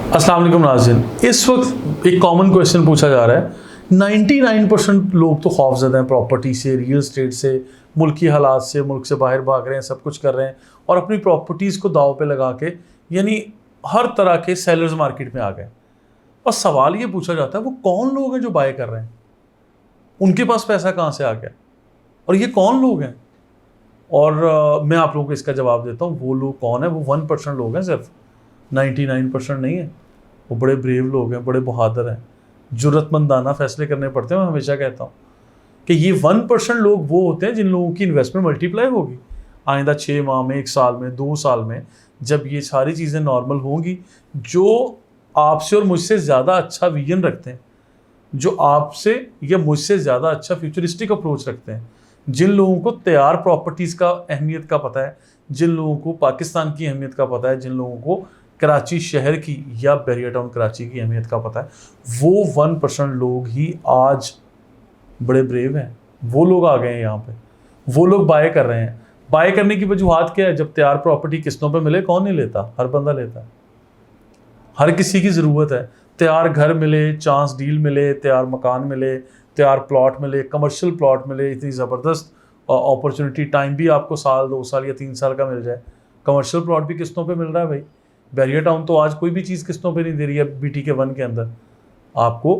अस्सलाम वालेकुम नाज़रीन। इस वक्त एक कॉमन क्वेश्चन पूछा जा रहा है। 99% लोग तो खौफज़दा हैं प्रॉपर्टी से, रियल एस्टेट से, मुल्की हालात से, मुल्क से बाहर भाग रहे हैं, सब कुछ कर रहे हैं और अपनी प्रॉपर्टीज़ को दाव पे लगा के यानी हर तरह के सेलर्स मार्केट में आ गए। और सवाल ये पूछा जाता है वो कौन लोग हैं जो बाय कर रहे हैं, उनके पास पैसा कहाँ से आ गया और ये कौन लोग हैं। और मैं आप लोगों को इसका जवाब देता हूँ। वो लोग कौन है? वो 1% लोग हैं, सिर्फ 99% नहीं है। वो बड़े ब्रेव लोग हैं, बड़े बहादुर हैं, जुर्रतमंदाना फैसले करने पड़ते हैं। मैं हमेशा कहता हूँ कि ये 1% लोग वो होते हैं जिन लोगों की इन्वेस्टमेंट मल्टीप्लाई होगी आइंदा 6 माह में, 1 साल में, 2 साल में, जब ये सारी चीज़ें नॉर्मल होंगी। जो आपसे और मुझसे ज़्यादा अच्छा विजन रखते हैं, जो आपसे या मुझसे ज़्यादा अच्छा फ्यूचरिस्टिक अप्रोच रखते हैं, जिन लोगों को तैयार प्रॉपर्टीज़ का अहमियत का पता है, जिन लोगों को पाकिस्तान की अहमियत का पता है, जिन लोगों को कराची शहर की या बैरियर टाउन कराची की अहमियत का पता है, वो 1% लोग ही आज बड़े ब्रेव हैं। वो लोग आ गए हैं यहाँ पे, वो लोग बाय कर रहे हैं। बाय करने की वजूहत क्या है? जब तैयार प्रॉपर्टी किस्तों पे मिले, कौन नहीं लेता? हर बंदा लेता है, हर किसी की ज़रूरत है। तैयार घर मिले, चांस डील मिले, तैयार मकान मिले, तैयार प्लॉट मिले, कमर्शियल प्लॉट मिले, इतनी ज़बरदस्त अपॉर्चुनिटी, टाइम भी आपको साल 2 साल या 3 साल का मिल जाए। कमर्शियल प्लॉट भी किस्तों पे मिल रहा है भाई। बैरियर टाउन तो आज कोई भी चीज़ किस्तों पे नहीं दे रही है। BTK 1 के अंदर आपको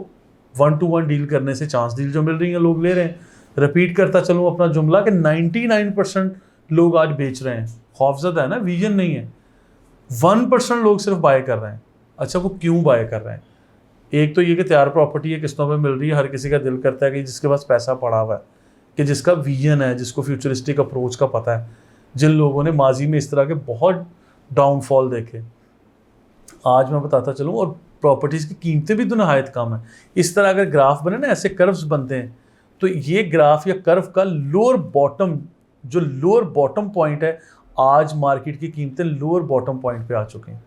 1 to 1 डील करने से चांस डील जो मिल रही है लोग ले रहे हैं। रिपीट करता चलूँ अपना जुमला कि 99% लोग आज बेच रहे हैं। खौफज़दा है ना, विजन नहीं है। 1% लोग सिर्फ बाय कर रहे हैं। अच्छा, वो क्यों बाय कर रहे हैं? एक तो ये कि तैयार प्रॉपर्टी है, किस्तों पे मिल रही है। हर किसी का दिल करता है कि जिसके पास पैसा पड़ा हुआ है, कि जिसका विजन है, जिसको फ्यूचरिस्टिक अप्रोच का पता है, जिन लोगों ने माजी में इस तरह के बहुत डाउनफॉल देखे। आज मैं बताता चलूँ, और प्रॉपर्टीज़ की कीमतें भी तो नहायत कम है। इस तरह अगर ग्राफ बने ना, ऐसे कर्व्स बनते हैं, तो ये ग्राफ या कर्व का लोअर बॉटम पॉइंट है, आज मार्केट की कीमतें लोअर बॉटम पॉइंट पे आ चुकी हैं।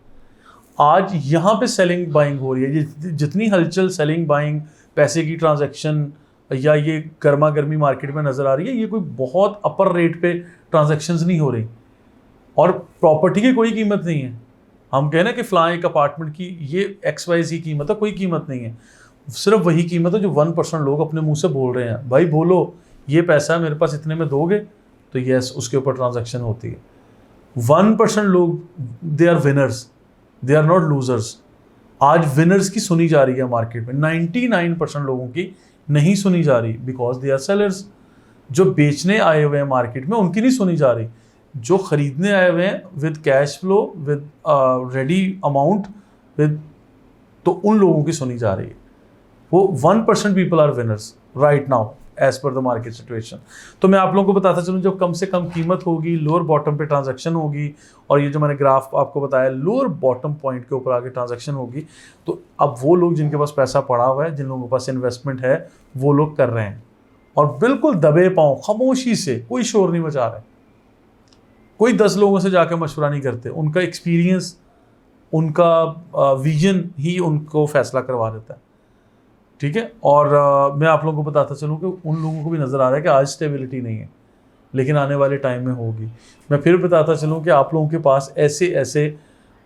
आज यहाँ पे सेलिंग बाइंग हो रही है। जितनी हलचल सेलिंग बाइंग, पैसे की ट्रांजैक्शन या ये गर्मा गर्मी मार्केट में नज़र आ रही है, ये कोई बहुत अपर रेट पे ट्रांजैक्शंस नहीं हो रही। और प्रॉपर्टी की कोई कीमत नहीं है। हम कहें ना कि फ़लाँ एक अपार्टमेंट की ये XYZ कीमत है, कोई कीमत नहीं है। सिर्फ वही कीमत है जो 1% लोग अपने मुंह से बोल रहे हैं। भाई बोलो, ये पैसा मेरे पास इतने में दोगे, तो यस, उसके ऊपर ट्रांजैक्शन होती है। 1% लोग they are winners, they are not losers. आज विनर्स की सुनी जा रही है मार्केट में, 99% लोगों की नहीं सुनी जा रही, बिकॉज दे आर सेलर्स। जो बेचने आए हुए हैं मार्केट में, उनकी नहीं सुनी जा रही। जो खरीदने आए हुए हैं with cash flow, with ready amount, with, तो उन लोगों की सुनी जा रही है। वो 1% people are winners right now as per the market situation. तो मैं आप लोगों को बताता चलूँ, जब कम से कम कीमत होगी, लोअर बॉटम पे ट्रांजैक्शन होगी, और ये जो मैंने ग्राफ आपको बताया लोअर बॉटम पॉइंट के ऊपर आगे ट्रांजैक्शन होगी, तो अब वो लोग जिनके पास पैसा पड़ा हुआ है, जिन लोगों के पास इन्वेस्टमेंट है, वो लोग कर रहे हैं। और बिल्कुल दबे पाँव, खामोशी से, कोई शोर नहीं मचा रहे, कोई 10 लोगों से जाकर मशवरा नहीं करते। उनका एक्सपीरियंस, उनका विजन ही उनको फैसला करवा देता है। ठीक है। और मैं आप लोगों को बताता चलूँ कि उन लोगों को भी नज़र आ रहा है कि आज स्टेबिलिटी नहीं है, लेकिन आने वाले टाइम में होगी। मैं फिर बताता चलूँ कि आप लोगों के पास ऐसे ऐसे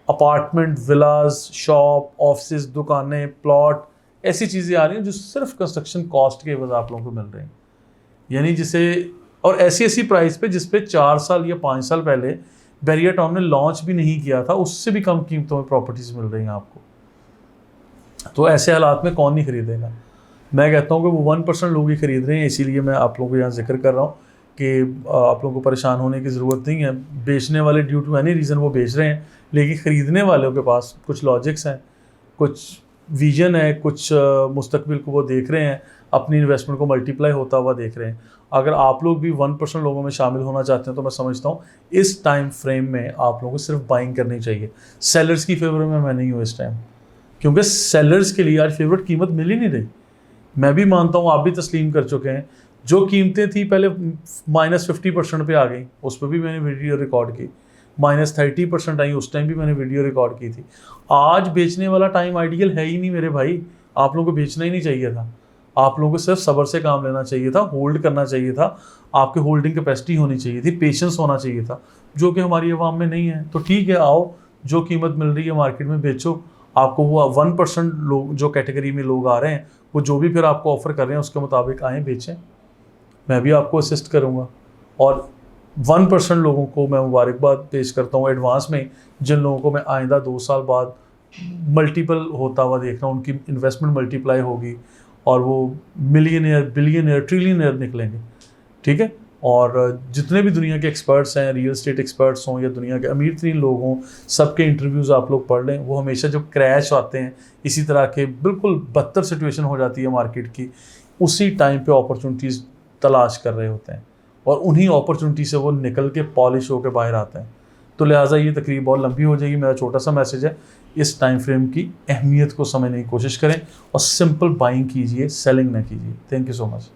अपार्टमेंट, विलाज, शॉप, ऑफिस, दुकानें, प्लॉट, ऐसी चीज़ें आ रही हैं जो सिर्फ कंस्ट्रक्शन कॉस्ट के एवज आप लोगों को मिल रही हैं। यानी जिसे, और ऐसी ऐसी प्राइस पे जिस पे 4 साल या 5 साल पहले बैरियर टाउन ने लॉन्च भी नहीं किया था, उससे भी कम कीमतों में प्रॉपर्टीज़ मिल रही हैं आपको। तो ऐसे हालात में कौन नहीं खरीदेगा? मैं कहता हूँ कि वो 1% लोग ही खरीद रहे हैं। इसीलिए मैं आप लोगों को यहाँ जिक्र कर रहा हूँ कि आप लोगों को परेशान होने की ज़रूरत नहीं है। बेचने वाले ड्यू टू एनी रीज़न वो बेच रहे हैं, लेकिन ख़रीदने वालों के पास कुछ लॉजिक्स हैं, कुछ विजन है, कुछ मुस्तकबिल को वो देख रहे हैं, अपनी इन्वेस्टमेंट को मल्टीप्लाई होता हुआ देख रहे हैं। अगर आप लोग भी 1% लोगों में शामिल होना चाहते हैं, तो मैं समझता हूँ इस टाइम फ्रेम में आप लोगों को सिर्फ बाइंग करनी चाहिए। सेलर्स की फेवर में मैं नहीं हूँ इस टाइम, क्योंकि सेलर्स के लिए आज फेवरेट कीमत मिल ही नहीं रही। मैं भी मानता हूँ, आप भी तस्लीम कर चुके हैं, जो कीमतें थी पहले -50% पे आ गई, उस पर भी मैंने वीडियो रिकॉर्ड की। -30% आई, उस टाइम भी मैंने वीडियो रिकॉर्ड की थी। आज बेचने वाला टाइम आइडियल है ही नहीं मेरे भाई। आप लोगों को बेचना ही नहीं चाहिए था। आप लोगों को सिर्फ सब्र से काम लेना चाहिए था, होल्ड करना चाहिए था, आपके होल्डिंग कैपेसिटी होनी चाहिए थी, पेशेंस होना चाहिए था, जो कि हमारी आवाम में नहीं है। तो ठीक है, आओ, जो कीमत मिल रही है मार्केट में बेचो, आपको वो 1% लोग जो कैटेगरी में लोग आ रहे हैं वो जो भी फिर आपको ऑफ़र कर रहे हैं उसके मुताबिक आएँ बेचें, मैं भी आपको असिस्ट करूँगा। और 1% लोगों को मैं मुबारकबाद पेश करता हूँ एडवांस में, जिन लोगों को मैं आइंदा 2 साल बाद मल्टीपल होता हुआ देख रहा हूँ, उनकी इन्वेस्टमेंट मल्टीप्लाई होगी और वो मिलियनियर, बिलियनियर, ट्रिलियनियर निकलेंगे, ठीक है। और जितने भी दुनिया के एक्सपर्ट्स हैं, रियल एस्टेट एक्सपर्ट्स हों या दुनिया के अमीर तरीन लोग हों, सबके इंटरव्यूज़ आप लोग पढ़ लें। वो हमेशा जब क्रैश आते हैं, इसी तरह के बिल्कुल बदतर सिचुएशन हो जाती है मार्केट की, उसी टाइम पे अपॉर्चुनिटीज़ तलाश कर रहे होते हैं और उन्हीं अपॉर्चुनिटी से वो निकल के पॉलिश होकर बाहर आते हैं। तो लिहाजा ये तकरीब बहुत लंबी हो जाएगी। मेरा छोटा सा मैसेज है, इस टाइम फ्रेम की अहमियत को समझने की कोशिश करें और सिंपल बाइंग कीजिए, सेलिंग ना कीजिए। Thank you so much.